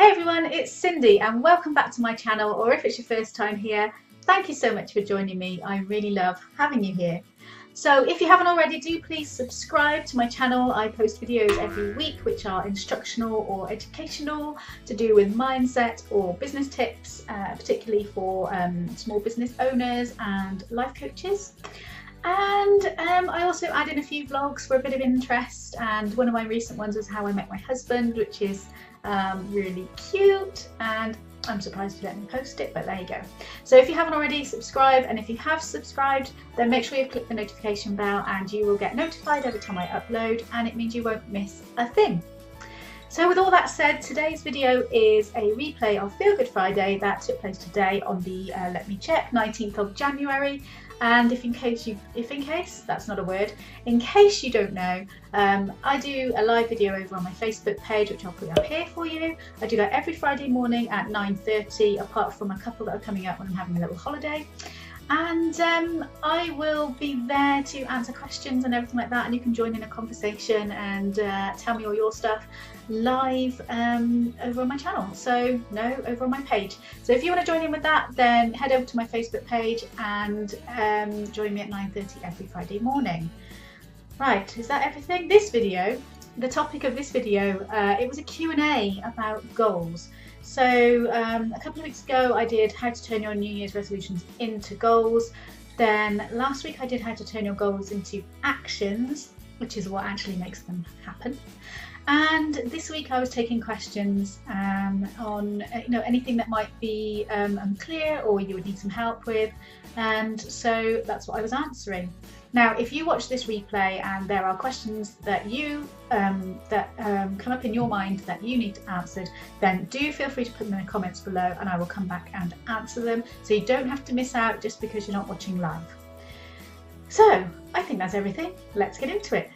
Hey everyone, it's Cindy and welcome back to my channel, or if it's your first time here, thank you so much for joining me. I really love having you here. So if you haven't already, do please subscribe to my channel. I post videos every week which are instructional or educational, to do with mindset or business tips, particularly for small business owners and life coaches. And I also add in a few vlogs for a bit of interest, and one of my recent ones was how I met my husband, which is really cute, and I'm surprised you let me post it, but there you go. So if you haven't already, subscribe, and if you have subscribed, then make sure you click the notification bell and you will get notified every time I upload, and it means you won't miss a thing. So with all that said, today's video is a replay of Feel Good Friday that took place today on the, let me check, 19th of January. And in case that's not a word, in case you don't know, I do a live video over on my Facebook page, which I'll put up here for you. I do that every Friday morning at 9:30, apart from a couple that are coming up when I'm having a little holiday. And I will be there to answer questions and everything like that, and you can join in a conversation and tell me all your stuff live over on my channel. So no, over on my page. So if you want to join in with that, then head over to my Facebook page and join me at 9:30 every Friday morning. Right, is that everything? This video, the topic of this video, it was a Q&A about goals. So a couple of weeks ago I did how to turn your New Year's resolutions into goals. Then last week I did how to turn your goals into actions, which is what actually makes them happen. And this week I was taking questions on anything that might be unclear or you would need some help with, and so that's what I was answering. Now, if you watch this replay and there are questions that you come up in your mind that you need answered, then do feel free to put them in the comments below and I will come back and answer them, so you don't have to miss out just because you're not watching live. So I think that's everything. Let's get into it.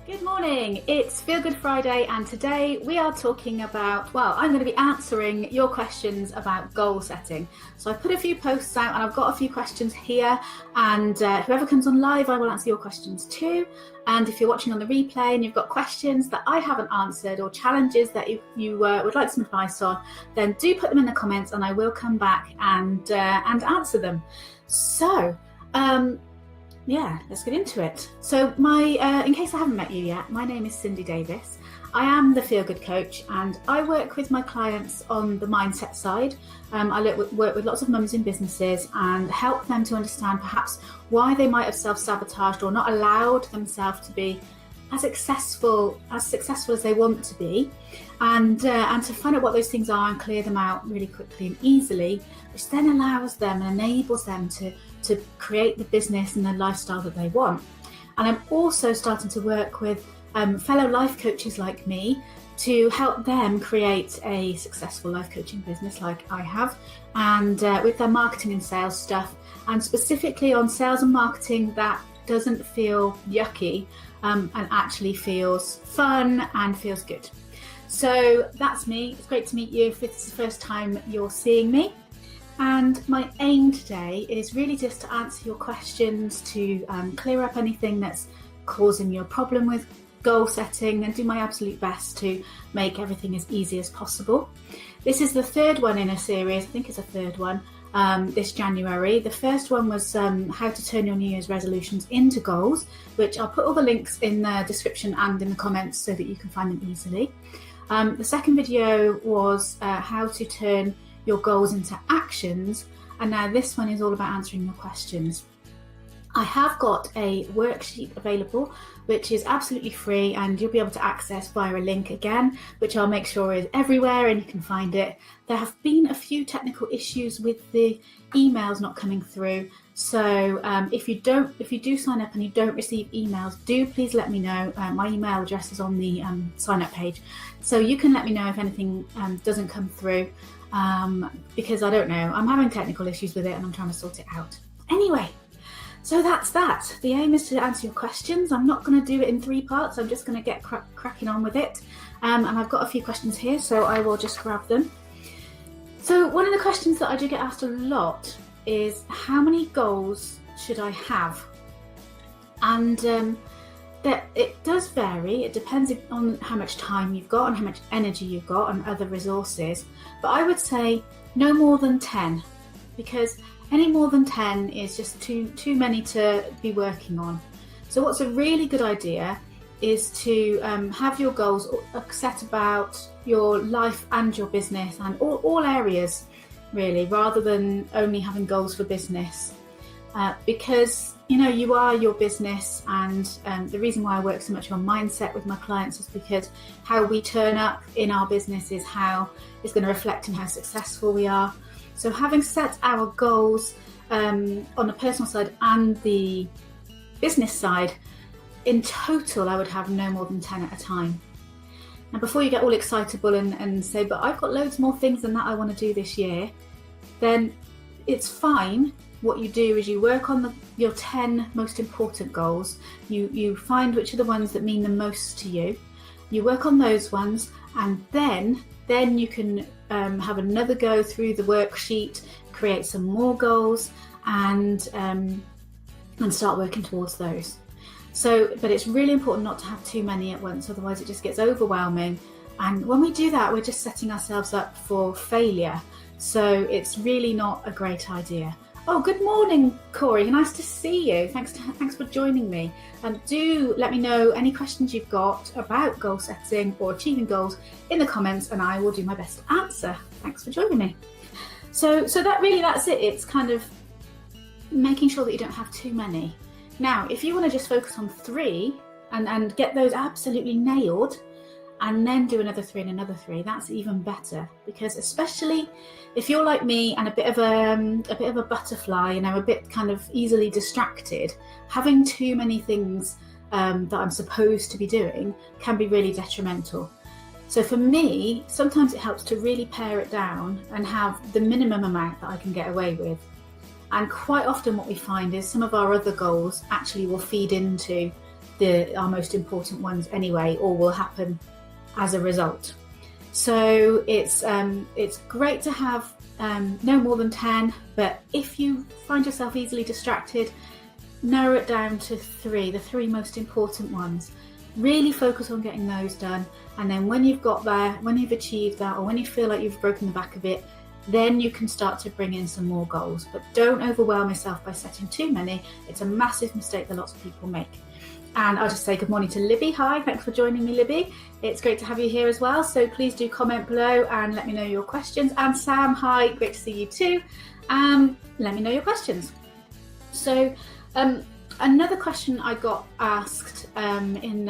Good morning, it's Feel Good Friday, and today we are talking about, well, I'm going to be answering your questions about goal setting. So I put a few posts out and I've got a few questions here, and whoever comes on live, I will answer your questions too. And if you're watching on the replay and you've got questions that I haven't answered or challenges that you would like some advice on, then do put them in the comments and I will come back and answer them. So, yeah, let's get into it. So in case I haven't met you yet, my name is Cindy Davis. I am the Feel Good Coach and I work with my clients on the mindset side. I work with lots of mums in businesses and help them to understand perhaps why they might have self-sabotaged or not allowed themselves to be as successful as they want to be, and to find out what those things are and clear them out really quickly and easily, which then allows them and enables them to create the business and the lifestyle that they want. And I'm also starting to work with fellow life coaches like me to help them create a successful life coaching business like I have, and with their marketing and sales stuff, and specifically on sales and marketing that doesn't feel yucky and actually feels fun and feels good. So that's me. It's great to meet you if it's the first time you're seeing me. And my aim today is really just to answer your questions, to clear up anything that's causing you a problem with goal setting, and do my absolute best to make everything as easy as possible. This is the third one in a series, I think it's a third one, this January. The first one was how to turn your New Year's resolutions into goals, which I'll put all the links in the description and in the comments so that you can find them easily. The second video was how to turn your goals into actions, and now this one is all about answering your questions. I have got a worksheet available which is absolutely free and you'll be able to access via a link again, which I'll make sure is everywhere and you can find it. There have been a few technical issues with the emails not coming through, so if you do sign up and you don't receive emails, do please let me know. My email address is on the sign up page, so you can let me know if anything doesn't come through, because I don't know, I'm having technical issues with it and I'm trying to sort it out. Anyway, so that's that. The aim is to answer your questions. I'm not going to do it in 3 parts. I'm just going to get cracking on with it. And I've got a few questions here, so I will just grab them. So one of the questions that I do get asked a lot is, how many goals should I have? And that it does vary. It depends on how much time you've got and how much energy you've got and other resources. But I would say no more than 10, because any more than 10 is just too many to be working on. So what's a really good idea is to have your goals set about your life and your business and all areas, really, rather than only having goals for business. Because you are your business, and the reason why I work so much on mindset with my clients is because how we turn up in our business is how it's going to reflect in how successful we are. So having set our goals on the personal side and the business side, in total I would have no more than 10 at a time. Now, before you get all excitable and say, but I've got loads more things than that I want to do this year, then it's fine. What you do is you work on your 10 most important goals. You find which are the ones that mean the most to you. You work on those ones, and then you can have another go through the worksheet, create some more goals, and start working towards those. But it's really important not to have too many at once, otherwise it just gets overwhelming. And when we do that, we're just setting ourselves up for failure. So it's really not a great idea. Oh, good morning, Corey. Nice to see you. Thanks for joining me. Do let me know any questions you've got about goal setting or achieving goals in the comments, and I will do my best to answer. Thanks for joining me. So that's it. It's kind of making sure that you don't have too many. Now, if you want to just focus on 3 and get those absolutely nailed, and then do another 3 and another 3, that's even better. Because especially if you're like me and a bit of a butterfly, a bit kind of easily distracted, having too many things that I'm supposed to be doing can be really detrimental. So for me, sometimes it helps to really pare it down and have the minimum amount that I can get away with. And quite often what we find is some of our other goals actually will feed into our most important ones anyway, or will happen as a result. So it's great to have no more than 10, but if you find yourself easily distracted, narrow it down to 3, the 3 most important ones. Really focus on getting those done, and then when you've got there, when you've achieved that, or when you feel like you've broken the back of it, then you can start to bring in some more goals. But don't overwhelm yourself by setting too many. It's a massive mistake that lots of people make. And I'll just say good morning to Libby. Hi, thanks for joining me, Libby. It's great to have you here as well. So please do comment below and let me know your questions. And Sam, hi, great to see you too. Let me know your questions. So another question I got asked in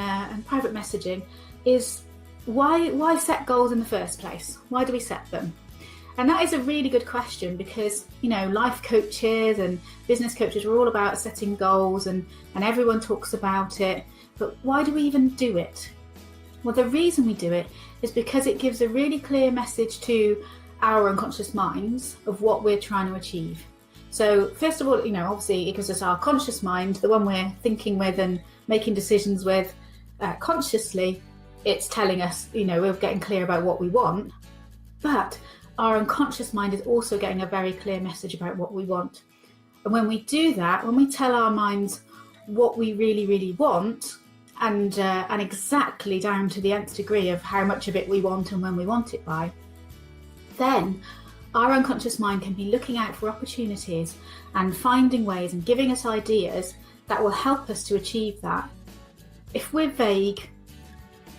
private messaging is why set goals in the first place? Why do we set them? And that is a really good question, because life coaches and business coaches are all about setting goals, and everyone talks about it, but why do we even do it? Well, the reason we do it is because it gives a really clear message to our unconscious minds of what we're trying to achieve. So first of all, obviously it gives us our conscious mind, the one we're thinking with and making decisions with consciously. It's telling us, we're getting clear about what we want, but our unconscious mind is also getting a very clear message about what we want. And when we do that, when we tell our minds what we really, really want, and exactly down to the nth degree of how much of it we want and when we want it by, then our unconscious mind can be looking out for opportunities and finding ways and giving us ideas that will help us to achieve that. If we're vague,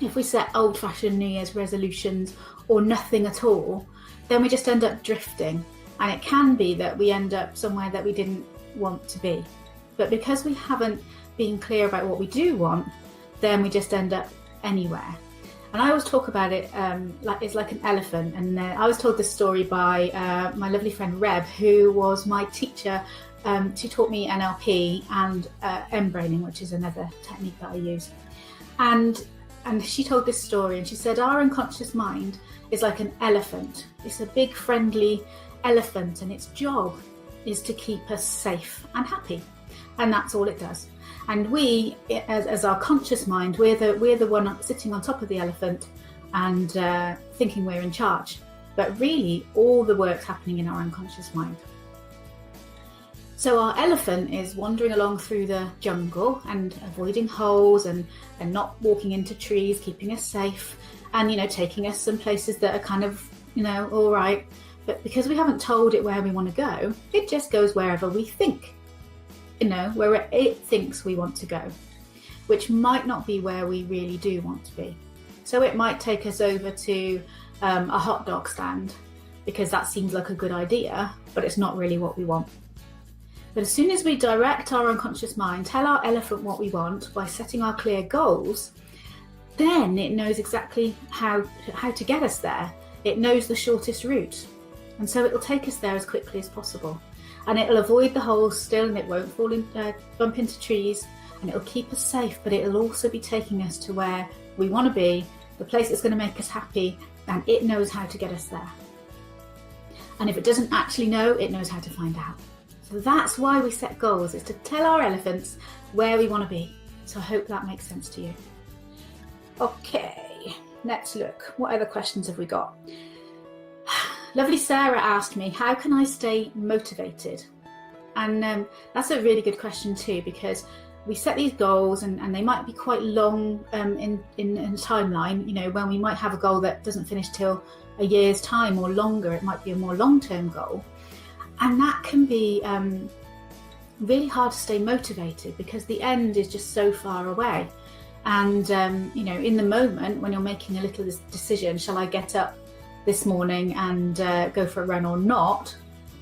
if we set old-fashioned New Year's resolutions or nothing at all, then we just end up drifting, and it can be that we end up somewhere that we didn't want to be. But because we haven't been clear about what we do want, then we just end up anywhere. And I always talk about it like it's like an elephant. And I was told this story by my lovely friend Reb, who was my teacher. She taught me NLP and M-braining, which is another technique that I use. And she told this story, and she said our unconscious mind is like an elephant. It's a big friendly elephant, and its job is to keep us safe and happy, and that's all it does. And we, as our conscious mind, we're the one sitting on top of the elephant and thinking we're in charge. But really, all the work's happening in our unconscious mind. So our elephant is wandering along through the jungle and avoiding holes and not walking into trees, keeping us safe, and taking us some places that are kind of all right. But because we haven't told it where we want to go, it just goes wherever we think, where it thinks we want to go, which might not be where we really do want to be. So it might take us over to a hot dog stand because that seems like a good idea, but it's not really what we want. But as soon as we direct our unconscious mind, tell our elephant what we want by setting our clear goals, then it knows exactly how to get us there. It knows the shortest route. And so it'll take us there as quickly as possible. And it'll avoid the holes still, and it won't bump into trees, and it'll keep us safe, but it'll also be taking us to where we want to be, the place that's going to make us happy, and it knows how to get us there. And if it doesn't actually know, it knows how to find out. So that's why we set goals, is to tell our elephants where we want to be. So I hope that makes sense to you. Okay, let's look. What other questions have we got? Lovely Sarah asked me, how can I stay motivated? And that's a really good question too, because we set these goals and they might be quite long in a timeline, when we might have a goal that doesn't finish till a year's time or longer. It might be a more long-term goal. And that can be really hard to stay motivated because the end is just so far away. And, in the moment when you're making a little decision, shall I get up this morning and go for a run or not?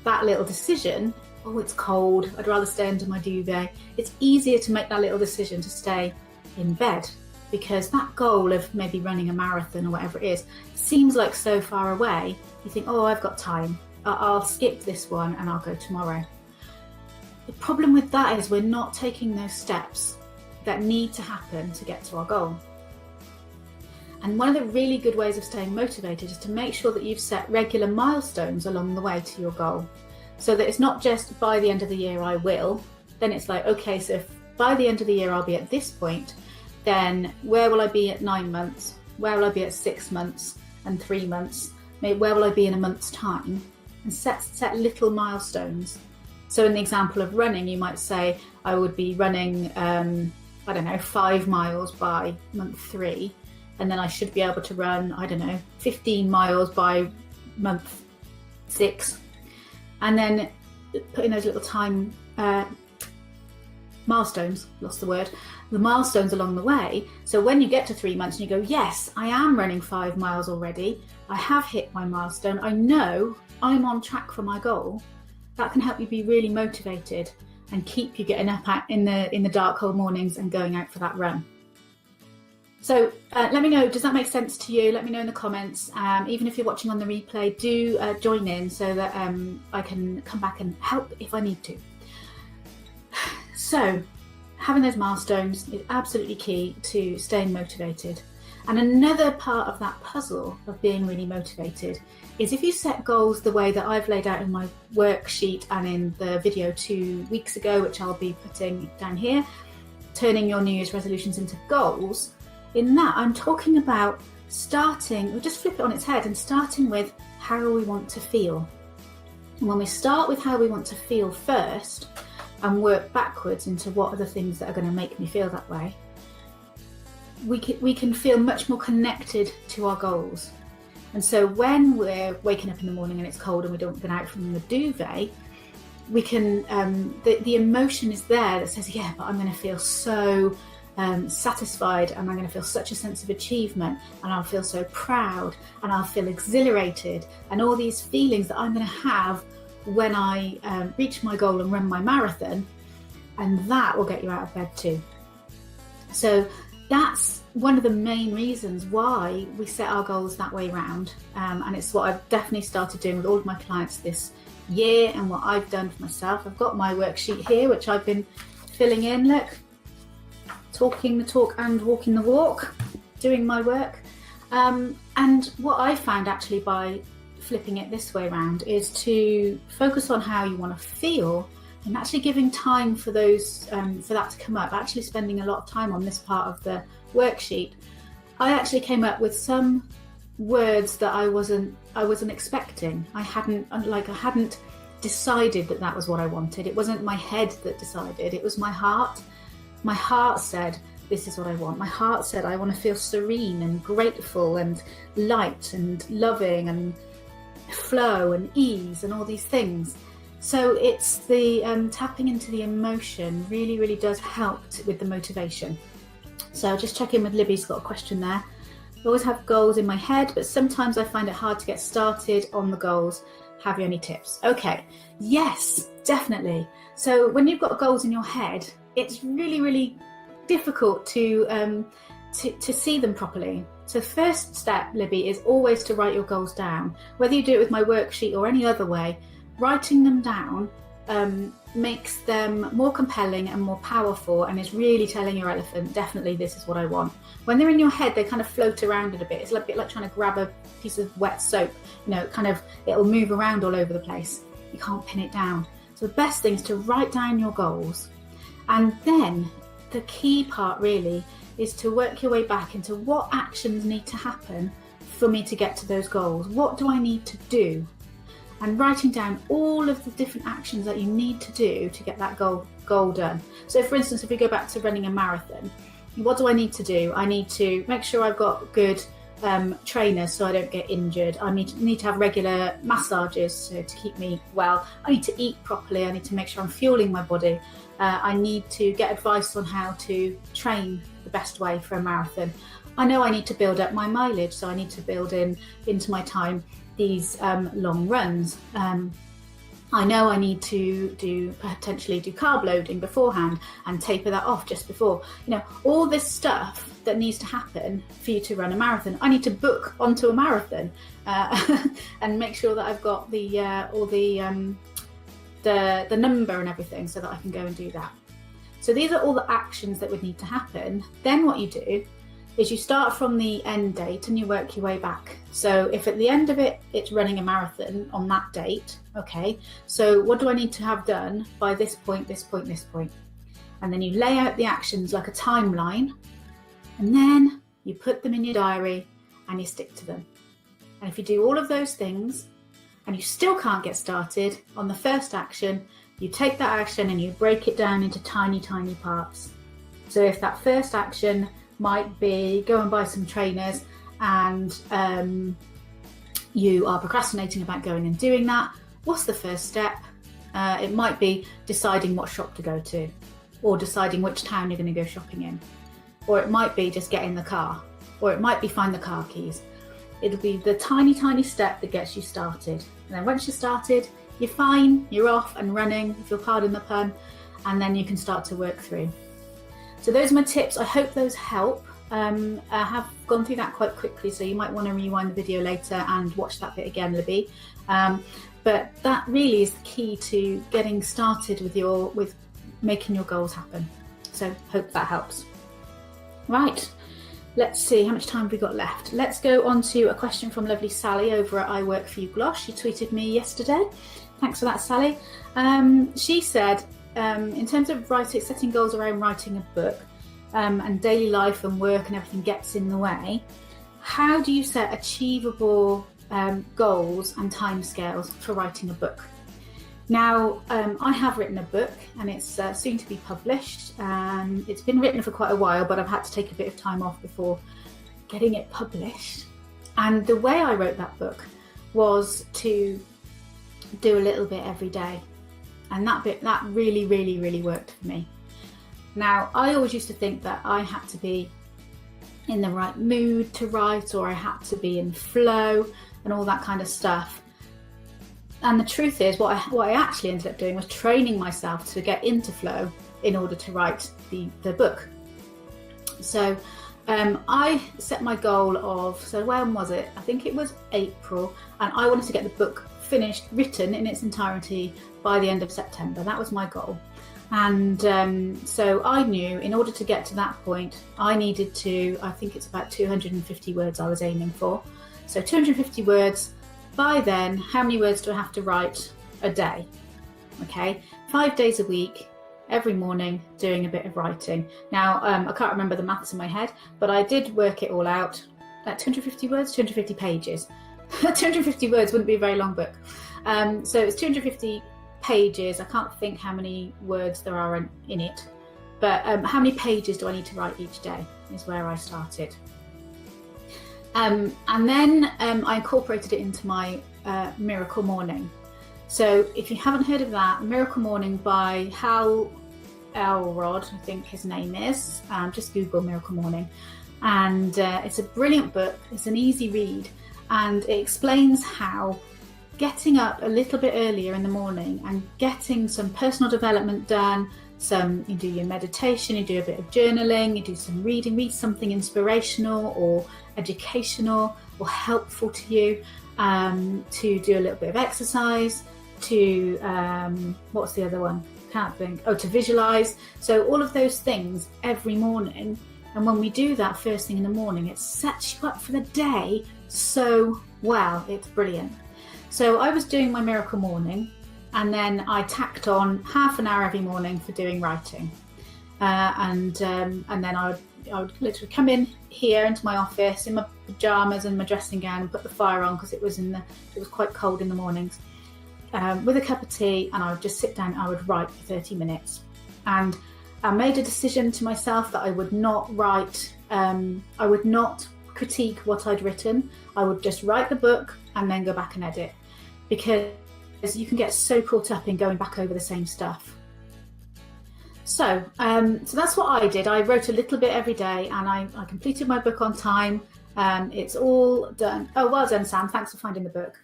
That little decision, oh, it's cold, I'd rather stay under my duvet. It's easier to make that little decision to stay in bed because that goal of maybe running a marathon or whatever it is seems like so far away. You think, oh, I've got time. I'll skip this one and I'll go tomorrow. The problem with that is we're not taking those steps that need to happen to get to our goal. And one of the really good ways of staying motivated is to make sure that you've set regular milestones along the way to your goal. So that it's not just by the end of the year I will, then it's like, okay, so if by the end of the year I'll be at this point, then where will I be at 9 months? Where will I be at 6 months and 3 months? Maybe where will I be in a month's time? And set little milestones. So in the example of running, you might say, I would be running, 5 miles by month 3. And then I should be able to run, 15 miles by month 6. And then put in those little time milestones, the milestones along the way. So when you get to 3 months and you go, yes, I am running 5 miles already. I have hit my milestone. I know I'm on track for my goal. That can help you be really motivated and keep you getting up in the dark, cold mornings and going out for that run. So let me know, does that make sense to you? Let me know in the comments. Even if you're watching on the replay, do join in so that I can come back and help if I need to. So having those milestones is absolutely key to staying motivated. And another part of that puzzle of being really motivated is if you set goals the way that I've laid out in my worksheet and in the video 2 weeks ago, which I'll be putting down here, turning your New Year's resolutions into goals. In that, I'm talking about we'll just flip it on its head and starting with how we want to feel. And when we start with how we want to feel first and work backwards into what are the things that are going to make me feel that way, we can feel much more connected to our goals. And so when we're waking up in the morning and it's cold and we don't get out from the duvet, we can, the emotion is there that says, yeah, but I'm going to feel so satisfied and I'm going to feel such a sense of achievement and I'll feel so proud and I'll feel exhilarated and all these feelings that I'm going to have when I reach my goal and run my marathon, and that will get you out of bed too. So that's one of the main reasons why we set our goals that way round, and it's what I've definitely started doing with all of my clients this year and what I've done for myself. I've got my worksheet here which I've been filling in, look, talking the talk and walking the walk, doing my work, and what I found actually by flipping it this way around is to focus on how you want to feel and actually giving time for those for that to come up, actually spending a lot of time on this part of the worksheet. I actually came up with some words that I wasn't expecting. I hadn't decided that that was what I wanted. It wasn't my head that decided, it was my heart. My heart said, this is what I want. My heart said, I want to feel serene and grateful and light and loving and flow and ease and all these things. So it's the tapping into the emotion really, really does help with the motivation. So just check in with Libby's got a question there. I always have goals in my head, but sometimes I find it hard to get started on the goals. Have you any tips? Okay, yes, definitely. So when you've got goals in your head, it's really, really difficult to see them properly. So first step, Libby, is always to write your goals down. Whether you do it with my worksheet or any other way, writing them down makes them more compelling and more powerful, and is really telling your elephant, definitely this is what I want. When they're in your head, they kind of float around it a bit. It's a bit like trying to grab a piece of wet soap, it'll move around all over the place. You can't pin it down. So the best thing is to write down your goals, and then the key part really is to work your way back into what actions need to happen for me to get to those goals. What do I need to do? And writing down all of the different actions that you need to do to get that goal done. So for instance, if we go back to running a marathon, what do I need to do? I need to make sure I've got good trainers so I don't get injured. I need to have regular massages to keep me well. I need to eat properly. I need to make sure I'm fueling my body. I need to get advice on how to train the best way for a marathon. I know I need to build up my mileage, so I need to build into my time these long runs. I know I need to potentially do carb loading beforehand and taper that off just before. All this stuff that needs to happen for you to run a marathon. I need to book onto a marathon and make sure that I've got the number and everything so that I can go and do that. So these are all the actions that would need to happen. Then what you do is you start from the end date and you work your way back. So if at the end of it, it's running a marathon on that date, okay, so what do I need to have done by this point, this point, this point? And then you lay out the actions like a timeline, and then you put them in your diary and you stick to them. And if you do all of those things and you still can't get started on the first action, you take that action and you break it down into tiny, tiny parts. So if that first action might be go and buy some trainers, and you are procrastinating about going and doing that, what's the first step? It might be deciding what shop to go to, or deciding which town you're going to go shopping in, or it might be just get in the car, or it might be find the car keys. It'll be the tiny, tiny step that gets you started. And then once you're started, you're fine, you're off and running, if you'll pardon the pun, and then you can start to work through. So those are my tips. I hope those help. I have gone through that quite quickly, so you might want to rewind the video later and watch that bit again, Libby. But that really is the key to getting started with making your goals happen. So hope that helps. Right, let's see, how much time have we got left? Let's go on to a question from lovely Sally over at I Work For You Gloss. She tweeted me yesterday. Thanks for that, Sally. She said, in terms of setting goals around writing a book, and daily life and work and everything gets in the way, how do you set achievable goals and timescales for writing a book? Now, I have written a book and it's soon to be published. It's been written for quite a while, but I've had to take a bit of time off before getting it published. And the way I wrote that book was to do a little bit every day. And that really, really, really worked for me. Now, I always used to think that I had to be in the right mood to write, or I had to be in flow and all that kind of stuff. And the truth is, what I actually ended up doing was training myself to get into flow in order to write the book. So I set my goal of, so when was it? I think it was April, and I wanted to get the book finished, written in its entirety by the end of September. That was my goal. And so I knew in order to get to that point, I needed to, I think it's about 250 words I was aiming for. So 250 words. By then, how many words do I have to write a day? Okay, 5 days a week, every morning, doing a bit of writing. Now, I can't remember the maths in my head, but I did work it all out. At 250 words, 250 pages. 250 words wouldn't be a very long book. So it's 250 pages, I can't think how many words there are in it, but how many pages do I need to write each day is where I started. And then I incorporated it into my Miracle Morning. So if you haven't heard of that, Miracle Morning by Hal Elrod, I think his name is, just Google Miracle Morning. And it's a brilliant book, it's an easy read, and it explains how getting up a little bit earlier in the morning and getting some personal development done, you do your meditation, you do a bit of journaling, you do some reading, read something inspirational or educational or helpful to you, to do a little bit of exercise, to, what's the other one? Can't think. Oh, to visualize. So all of those things every morning. And when we do that first thing in the morning, it sets you up for the day so well. It's brilliant. So I was doing my Miracle Morning, and then I tacked on half an hour every morning for doing writing. And then I would literally come in here into my office in my pajamas and my dressing gown and put the fire on because it was quite cold in the mornings, with a cup of tea, and I would just sit down and I would write for 30 minutes. And I made a decision to myself that I would not write, I would not critique what I'd written. I would just write the book and then go back and edit, because you can get so caught up in going back over the same stuff. So that's what I did. I wrote a little bit every day, and I completed my book on time. It's all done. Oh, well done, Sam. Thanks for finding the book.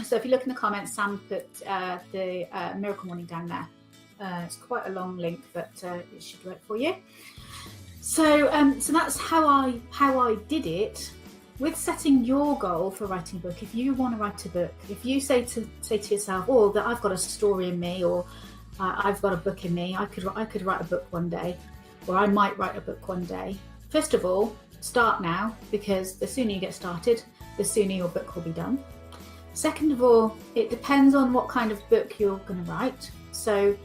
So if you look in the comments, Sam put the Miracle Morning down there. It's quite a long link, but it should work for you. So that's how I did it. With setting your goal for writing a book, if you want to write a book, if you say to yourself, "Oh, that I've got a story in me," or "I've got a book in me. I could write a book one day," or "I might write a book one day." First of all, start now, because the sooner you get started, the sooner your book will be done. Second of all, it depends on what kind of book you're going to write. So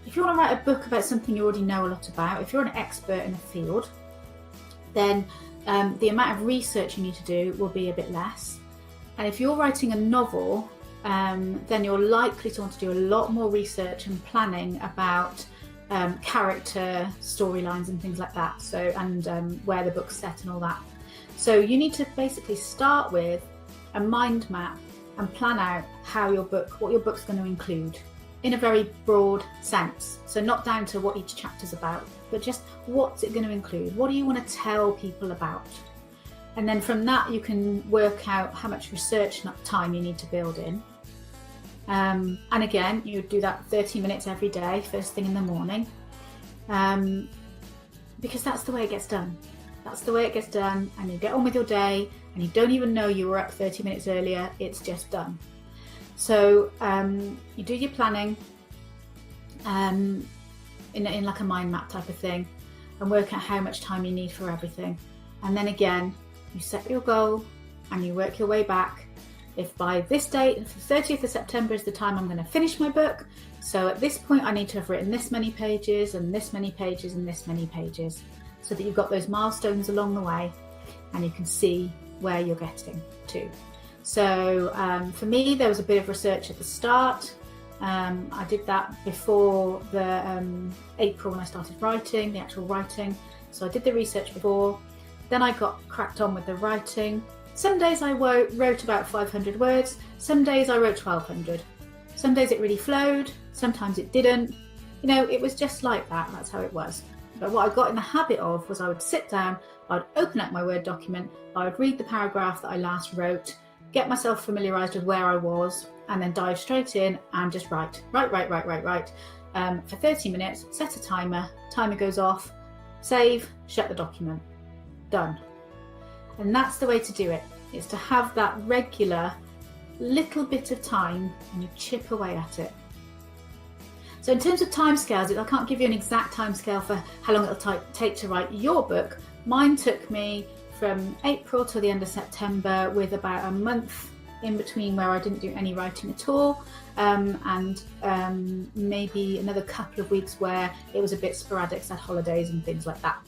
if you want to write a book about something you already know a lot about, if you're an expert in a field, then the amount of research you need to do will be a bit less. And if you're writing a novel, then you're likely to want to do a lot more research and planning about character, storylines and things like that. So, and where the book's set and all that. So you need to basically start with a mind map and plan out what your book's going to include in a very broad sense. So not down to what each chapter's about, but just what's it going to include? What do you want to tell people about? And then from that, you can work out how much research time you need to build in. And again, you do that 30 minutes every day, first thing in the morning, because that's the way it gets done. That's the way it gets done, and you get on with your day, and you don't even know you were up 30 minutes earlier. It's just done. So you do your planning in like a mind map type of thing, and work out how much time you need for everything. And then again, you set your goal and you work your way back. If by this date, if the 30th of September is the time I'm going to finish my book, so at this point I need to have written this many pages and this many pages and this many pages, so that you've got those milestones along the way and you can see where you're getting to. So for me, there was a bit of research at the start. I did that before the April when I started writing, the actual writing. So I did the research before, then I got cracked on with the writing. Some days I wrote about 500 words, some days I wrote 1200. Some days it really flowed, sometimes it didn't. You know, it was just like that, that's how it was. But what I got in the habit of was I would sit down, I would open up my Word document, I would read the paragraph that I last wrote, get myself familiarised with where I was, and then dive straight in and just write. For 30 minutes, set a timer goes off, save, shut the document, done. And that's the way to do it, is to have that regular little bit of time and you chip away at it. So in terms of timescales, I can't give you an exact timescale for how long it'll take to write your book. Mine took me from April to the end of September, with about a month in between where I didn't do any writing at all, and maybe another couple of weeks where it was a bit sporadic, so I had holidays and things like that,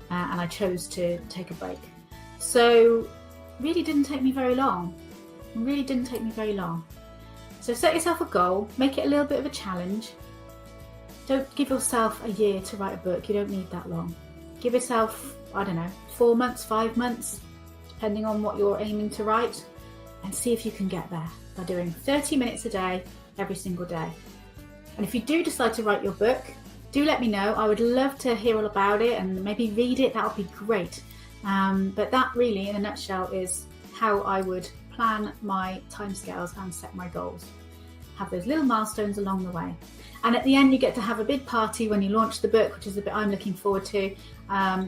and I chose to take a break. So really didn't take me very long. So set yourself a goal, make it a little bit of a challenge. Don't give yourself a year to write a book. You don't need that long. Give yourself, I don't know, 4 months, 5 months, depending on what you're aiming to write, and see if you can get there by doing 30 minutes a day, every single day. And if you do decide to write your book, do let me know. I would love to hear all about it and maybe read it. That would be great. But that really, in a nutshell, is how I would plan my timescales and set my goals. Have those little milestones along the way. And at the end, you get to have a big party when you launch the book, which is the bit I'm looking forward to.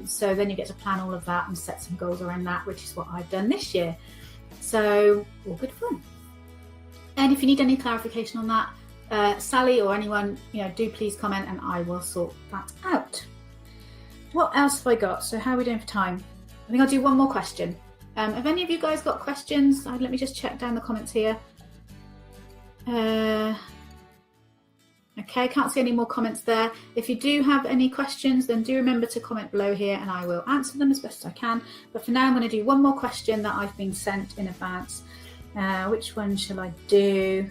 So then you get to plan all of that and set some goals around that, which is what I've done this year. So all good fun. And if you need any clarification on that, Sally or anyone, do please comment and I will sort that out. What else have I got? So how are we doing for time? I think I'll do one more question. Have any of you guys got questions? Let me just check down the comments here. Okay, can't see any more comments there. If you do have any questions, then do remember to comment below here and I will answer them as best I can. But for now, I'm going to do one more question that I've been sent in advance. Which one shall I do?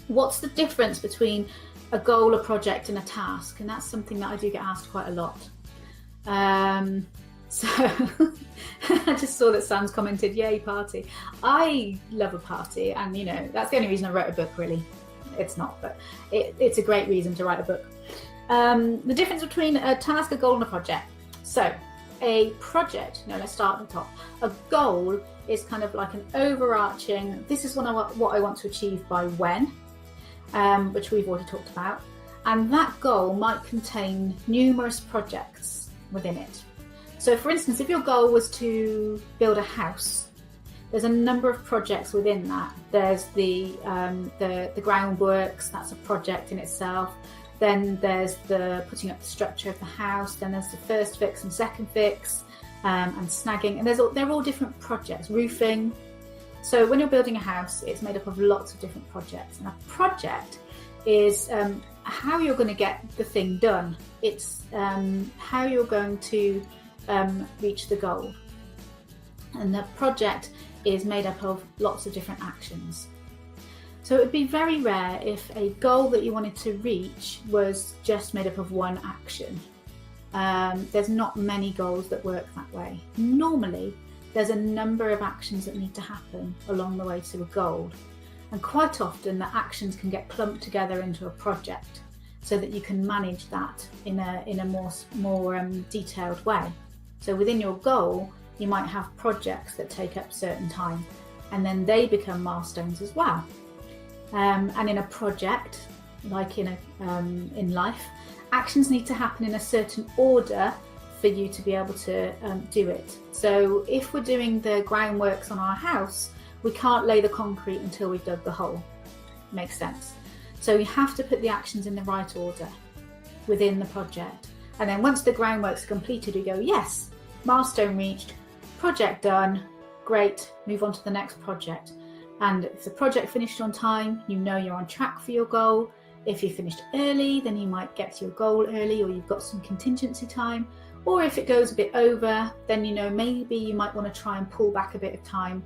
What's the difference between a goal, a project and a task? And that's something that I do get asked quite a lot. So I just saw that Sam's commented, yay party. I love a party and that's the only reason I wrote a book really. It's not, but it's a great reason to write a book. The difference between a task, a goal and a project. So a project, let's start at the top. A goal is kind of like an overarching, this is what I want to achieve by when, which we've already talked about. And that goal might contain numerous projects within it. So for instance, if your goal was to build a house, there's a number of projects within that. There's the groundworks, that's a project in itself. Then there's the putting up the structure of the house. Then there's the first fix and second fix, and snagging. And they're all different projects. Roofing. So when you're building a house, it's made up of lots of different projects. And a project is how you're going to get the thing done. It's how you're going to reach the goal. And the project is made up of lots of different actions. So it would be very rare if a goal that you wanted to reach was just made up of one action. There's not many goals that work that way. Normally, there's a number of actions that need to happen along the way to a goal. And quite often the actions can get clumped together into a project so that you can manage that in a more detailed way. So within your goal, you might have projects that take up certain time and then they become milestones as well. And in a project, like in life, actions need to happen in a certain order for you to be able to do it. So if we're doing the groundworks on our house, we can't lay the concrete until we've dug the hole. Makes sense. So you have to put the actions in the right order within the project. And then once the groundworks are completed, we go, yes, milestone reached, project done, great, move on to the next project. And if the project finished on time, you're on track for your goal. If you finished early, then you might get to your goal early, or you've got some contingency time. Or if it goes a bit over, then maybe you might want to try and pull back a bit of time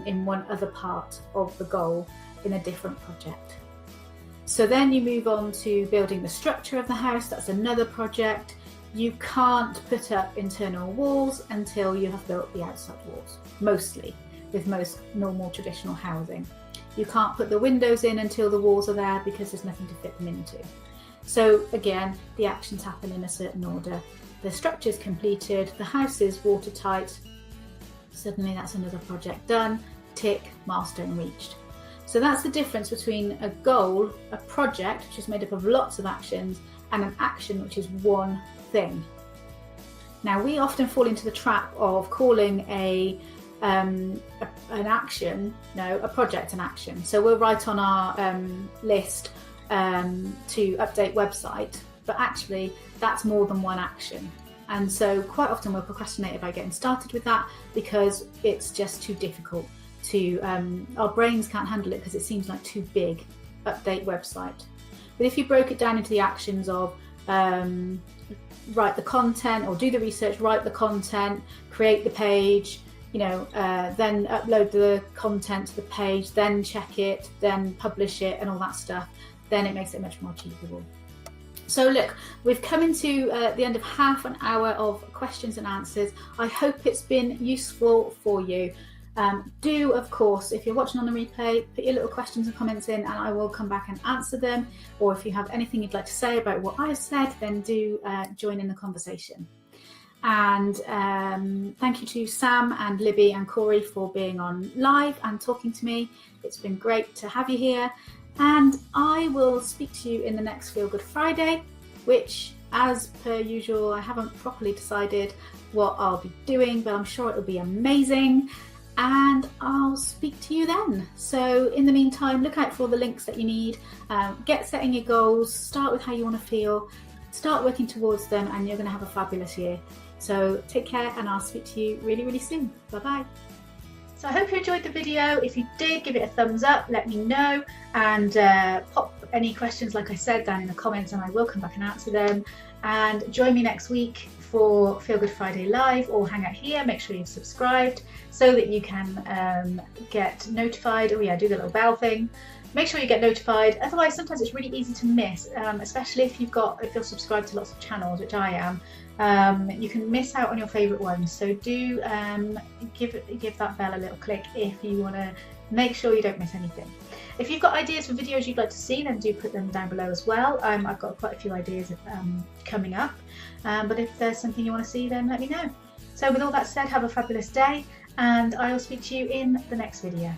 in one other part of the goal in a different project. So then you move on to building the structure of the house. That's another project. You can't put up internal walls until you have built the outside walls, mostly, with most normal traditional housing. You can't put the windows in until the walls are there because there's nothing to fit them into. So again, the actions happen in a certain order. The structure is completed, the house is watertight. Suddenly that's another project done, tick, milestone reached. So that's the difference between a goal, a project, which is made up of lots of actions, and an action, which is one thing. Now, we often fall into the trap of calling an action, a project an action. So we'll write on our list to update website, but actually that's more than one action. And so quite often we'll procrastinate about getting started with that because it's just too difficult to, our brains can't handle it because it seems like too big. Update website. But if you broke it down into the actions of write the content or do the research, write the content, create the page, then upload the content to the page, then check it, then publish it and all that stuff, then it makes it much more achievable. So look, we've come into the end of half an hour of questions and answers. I hope it's been useful for you. Do, of course, if you're watching on the replay, put your little questions and comments in and I will come back and answer them. Or if you have anything you'd like to say about what I've said, then do join in the conversation. And thank you to Sam and Libby and Corey for being on live and talking to me. It's been great to have you here. And I will speak to you in the next Feel Good Friday, which, as per usual, I haven't properly decided what I'll be doing, but I'm sure it'll be amazing. And I'll speak to you then. So in the meantime, look out for all the links that you need. Get setting your goals, start with how you want to feel, start working towards them, and you're going to have a fabulous year. So take care, and I'll speak to you really, really soon. Bye-bye. So I hope you enjoyed the video. If you did, give it a thumbs up, let me know, and pop any questions, like I said, down in the comments, and I will come back and answer them. And join me next week for Feel Good Friday Live, or hang out here. Make sure you've subscribed so that you can get notified. Oh yeah, do the little bell thing. Make sure you get notified. Otherwise, sometimes it's really easy to miss, especially if you're subscribed to lots of channels, which I am. You can miss out on your favourite ones. So do give that bell a little click if you want to make sure you don't miss anything. If you've got ideas for videos you'd like to see, then do put them down below as well. I've got quite a few ideas coming up, but if there's something you want to see, then let me know. So with all that said, have a fabulous day, and I will speak to you in the next video.